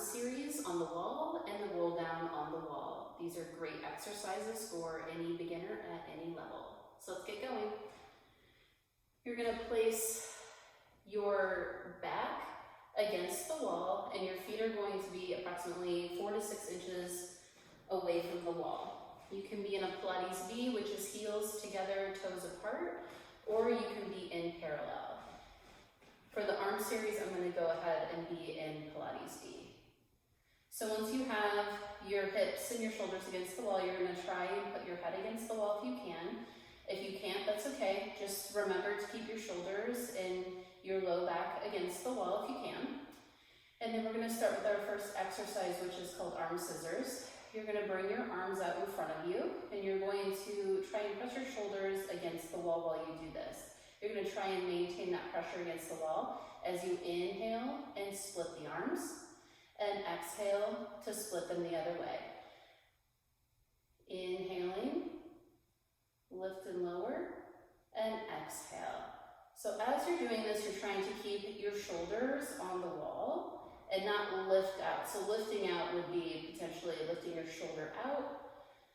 series on the wall and the roll down on the wall. These are great exercises for any beginner at any level. So let's get going. You're going to place your back against the wall and your feet are going to be approximately 4 to 6 inches away from the wall. You can be in a Pilates V, which is heels together, toes apart, or you can be in parallel. For the arm series, I'm going to go ahead and be in Pilates V. So once you have your hips and your shoulders against the wall, you're going to try and put your head against the wall if you can. If you can't, that's okay. Just remember to keep your shoulders and your low back against the wall if you can. And then we're going to start with our first exercise, which is called arm scissors. You're going to bring your arms out in front of you, and you're going to try and press your shoulders against the wall while you do this. You're going to try and maintain that pressure against the wall as you inhale and split the arms, and exhale to split them the other way. Inhaling, lift and lower, and exhale. So as you're doing this, you're trying to keep your shoulders on the wall and not lift out. So lifting out would be potentially lifting your shoulder out.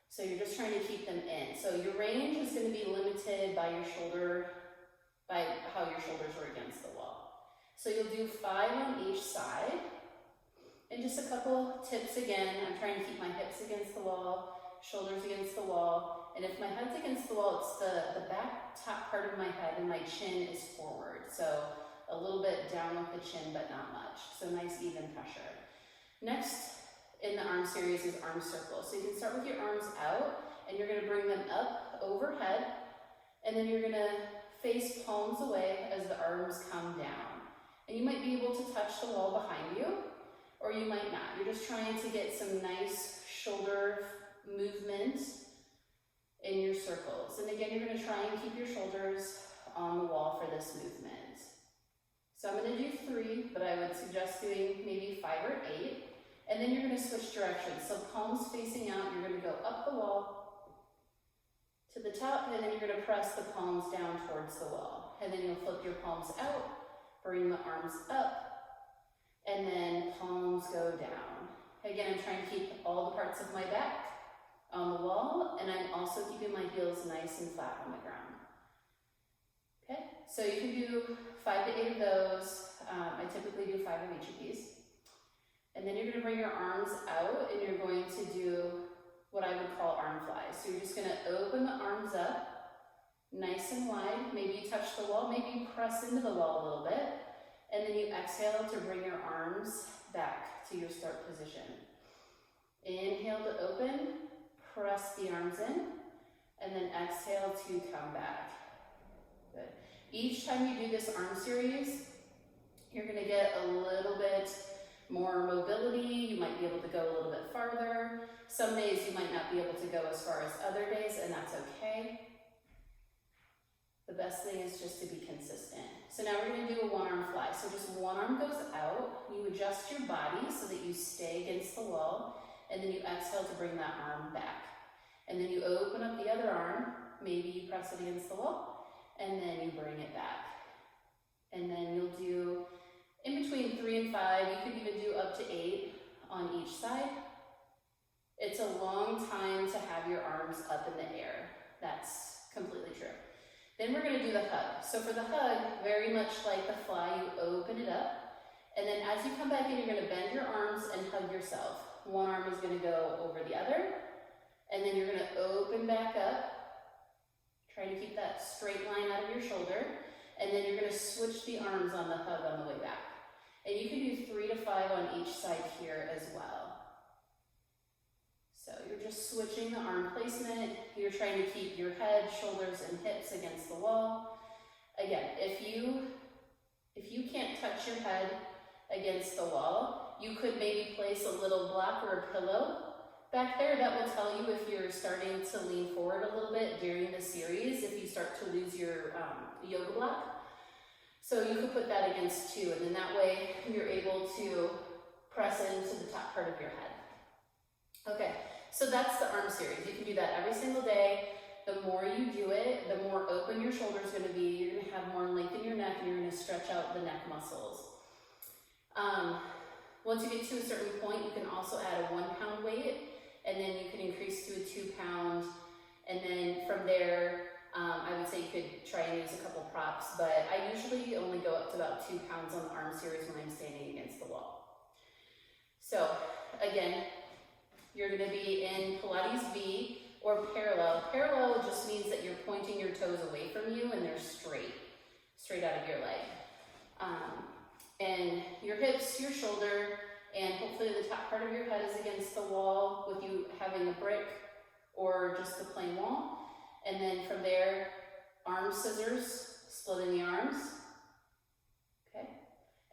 So you're just trying to keep them in. So your range is going to be limited by your shoulder, by how your shoulders are against the wall. So you'll do 5 on each side. And just a couple tips again. I'm trying to keep my hips against the wall, shoulders against the wall. And if my head's against the wall, it's the back top part of my head and my chin is forward. So a little bit down with the chin, but not much. So nice even pressure. Next in the arm series is arm circles. So you can start with your arms out and you're going to bring them up overhead. And then you're going to face palms away as the arms come down. And you might be able to touch the wall behind you, or you might not. You're just trying to get some nice shoulder movement in your circles. And again, you're going to try and keep your shoulders on the wall for this movement. So I'm going to do 3, but I would suggest doing maybe 5 or 8. And then you're going to switch directions. So palms facing out, you're going to go up the wall to the top, and then you're going to press the palms down towards the wall. And then you'll flip your palms out, bring the arms up, and then palms go down. Again, I'm trying to keep all the parts of my back on the wall, and I'm also keeping my heels nice and flat on the ground. Okay, so you can do 5 to 8 of those. I typically do 5 of each of these. And then you're going to bring your arms out, and you're going to do what I would call arm flies. So you're just going to open the arms up nice and wide. Maybe you touch the wall, maybe you press into the wall a little bit, and then you exhale to bring your arms back to your start position. Inhale to open, press the arms in, and then exhale to come back. Good. Each time you do this arm series, you're going to get a little bit more mobility. You might be able to go a little bit farther. Some days you might not be able to go as far as other days, and that's okay. The best thing is just to be consistent. So now we're going to do a 1-arm fly. So just one arm goes out, you adjust your body so that you stay against the wall, and then you exhale to bring that arm back. And then you open up the other arm, maybe you press it against the wall, and then you bring it back. And then you'll do in between 3 and 5, you could even do up to 8 on each side. It's a long time to have your arms up in the air. That's completely true. Then we're going to do the hug. So for the hug, very much like the fly, you open it up. And then as you come back in, you're going to bend your arms and hug yourself. One arm is going to go over the other. And then you're going to open back up. Try to keep that straight line out of your shoulder. And then you're going to switch the arms on the hug on the way back. And you can do 3 to 5 on each side here as well. So you're just switching the arm placement. You're trying to keep your head, shoulders, and hips against the wall. Again, if you can't touch your head against the wall, you could maybe place a little block or a pillow back there. That will tell you if you're starting to lean forward a little bit during the series, if you start to lose your yoga block. So you could put that against 2, and then that way you're able to press into the top part of your head. Okay, so that's the arm series. You can do that every single day. The more you do it, the more open your shoulder is going to be. You're going to have more length in your neck, and you're going to stretch out the neck muscles. Once you get to a certain point, you can also add a 1 pound weight, and then you can increase to a 2 pound, and then from there, I would say you could try and use a couple props, but I usually only go up to about 2 pounds on the arm series when I'm standing against the wall. So again, you're going to be in Pilates V or parallel. Parallel just means that you're pointing your toes away from you and they're straight out of your leg. And your hips, your shoulder, and hopefully the top part of your head is against the wall with you having a brick or just the plain wall. And then from there, arm scissors, splitting the arms. Okay.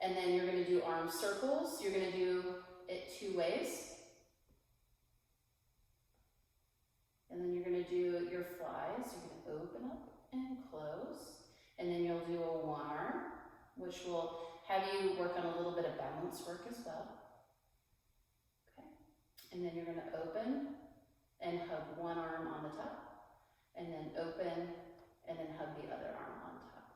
And then you're going to do arm circles. You're going to do it 2 ways. And then you're going to do your flies. You're going to open up and close. And then you'll do a 1 arm, which will have you work on a little bit of balance work as well. Okay. And then you're going to open and hug 1 arm on the top. And then open, and then hug the other arm on top.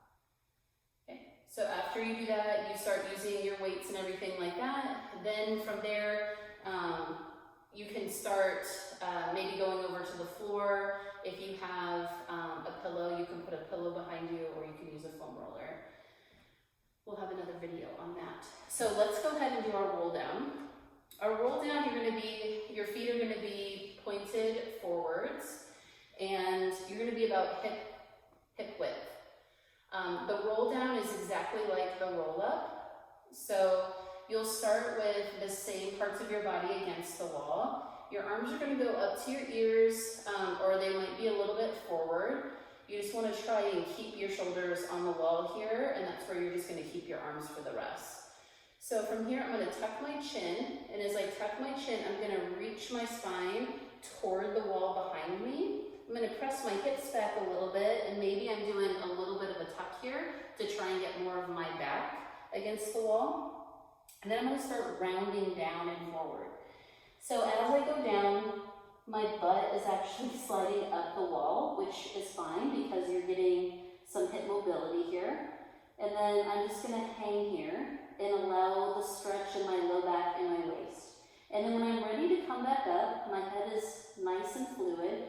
Okay, so after you do that, you start using your weights and everything like that. Then from there, you can start maybe going over to the floor. If you have a pillow, you can put a pillow behind you, or you can use a foam roller. We'll have another video on that. So let's go ahead and do our roll down. Our roll down, your feet are gonna be pointed forwards, and you're going to be about hip width. The roll down is exactly like the roll up. So you'll start with the same parts of your body against the wall. Your arms are going to go up to your ears, or they might be a little bit forward. You just want to try and keep your shoulders on the wall here, and that's where you're just going to keep your arms for the rest. So from here, I'm going to tuck my chin, and as I tuck my chin, I'm going to reach my spine toward the wall behind me. I'm going to press my hips back a little bit, and maybe I'm doing a little bit of a tuck here to try and get more of my back against the wall. And then I'm going to start rounding down and forward. So as I go down, my butt is actually sliding up the wall, which is fine because you're getting some hip mobility here. And then I'm just going to hang here and allow the stretch in my low back and my waist. And then when I'm ready to come back up, my head is nice and fluid.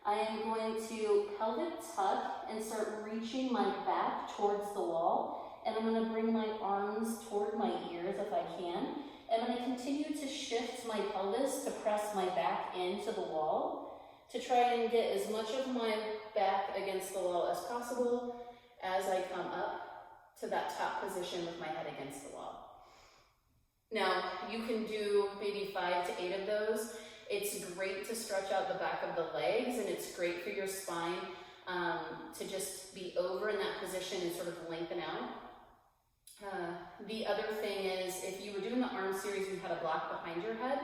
I am going to pelvic tuck and start reaching my back towards the wall. And I'm going to bring my arms toward my ears if I can. And I'm going to continue to shift my pelvis to press my back into the wall to try and get as much of my back against the wall as possible as I come up to that top position with my head against the wall. Now, you can do maybe 5 to 8 of those. It's great to stretch out the back of the legs, and it's great for your spine to just be over in that position and sort of lengthen out. The other thing is, if you were doing the arm series and you had a block behind your head,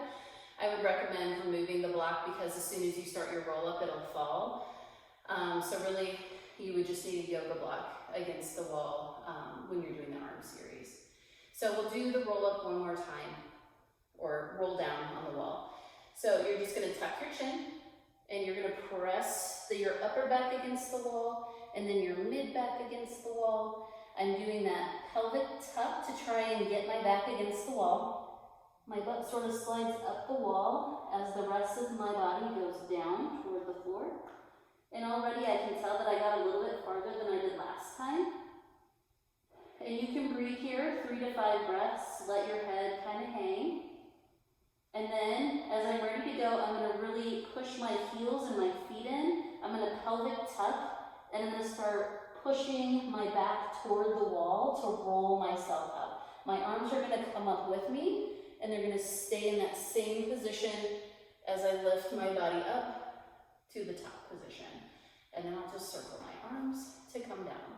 I would recommend removing the block because as soon as you start your roll up, it'll fall. So really, you would just need a yoga block against the wall when you're doing the arm series. So we'll do the roll up one more time, or roll down on the wall. So you're just going to tuck your chin, and you're going to press your upper back against the wall, and then your mid back against the wall. I'm doing that pelvic tuck to try and get my back against the wall. My butt sort of slides up the wall as the rest of my body goes down toward the floor. And already I can tell that I got a little bit farther than I did last time. And you can breathe here, 3 to 5 breaths. Let your head kind of hang. And then, as I'm ready to go, I'm going to really push my heels and my feet in. I'm going to pelvic tuck, and I'm going to start pushing my back toward the wall to roll myself up. My arms are going to come up with me, and they're going to stay in that same position as I lift my body up to the top position. And then I'll just circle my arms to come down.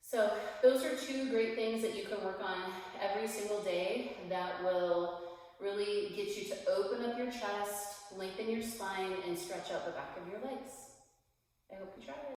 So those are 2 great things that you can work on every single day that will really get you to open up your chest, lengthen your spine, and stretch out the back of your legs. I hope you try it.